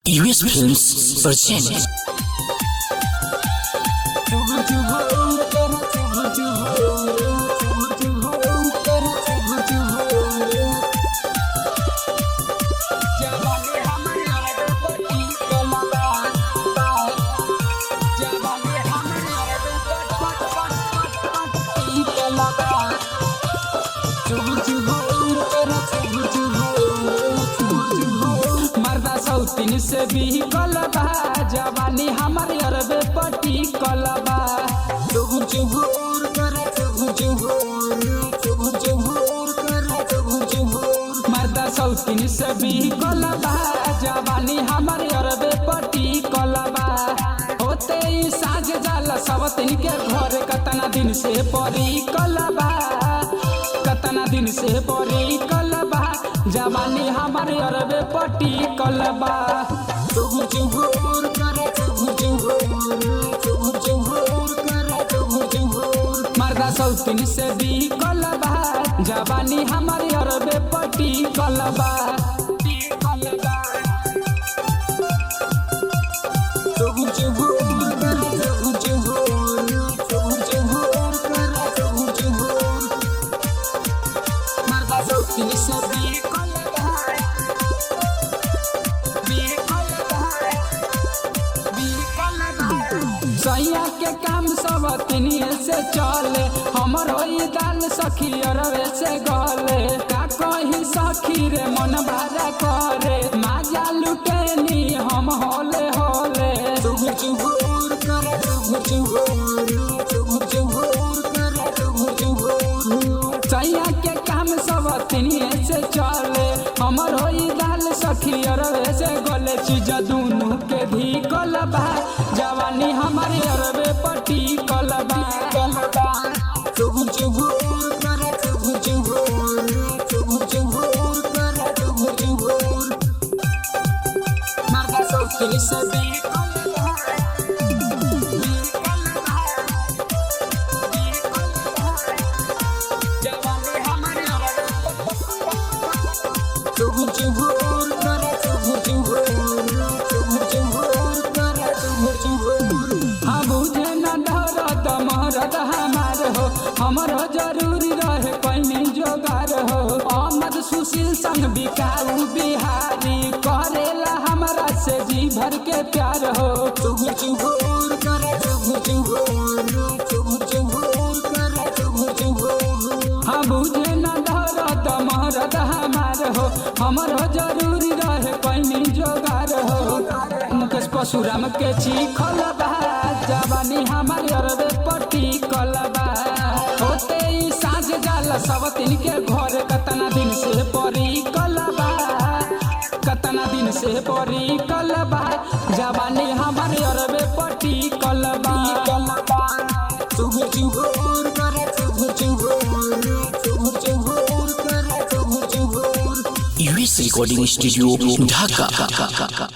US Films present. सौतीन से भी कलबा जवानी हमारे अरबे पट्टी कलबा मर्दा सौतीन से भी कलबा जवानी हमारे अरबे पट्टी कलबा होते ही साँझ जाला सवतीन के घर कतना दिन से परी कलबा कतना दिन से परी कलबा जवानी हमारे अरबे पट्टी कलबा मर्दा सौतीन से भी कलबा जवानी हमारे अरबे पट्टी कलबा मर्दा सौतीन से भी सैया के काम सब तिनिए से चले हमर होई दाल सखी अरवे से गले का कही सखी रे मन भारा करे माजा लुटेनी हम होले होले सैया के काम सब तिनिए से चले हमर होई दाल सखी अरवे से गले चीज दूनु के भी कलबा जवानी हमारे अरबे पट्टी कलबा मर्दा सौतीन से भी जवानी हमारे बुझे न डरत महरत हमार हो हमरो जरूरी रहे पैनी जोगार हो अहमद सुशील संग बिकाऊ बिहारी करेला हमरा से जी भर के प्यार हो हाँ बुझे न डरत महरत हमार हो हमरो जरूरी रहे पैनी जोगार हो मुकेश परशुराम के चीखलबा जवानी हमारे अरबे पट्टी कलबा होते ही साँझ जाला सवतीन के घर कतना दिन से परी कलबा कतना दिन से परी कलबा जवानी हमारे अरबे पट्टी कलबा US Recording Studio, Dhaka.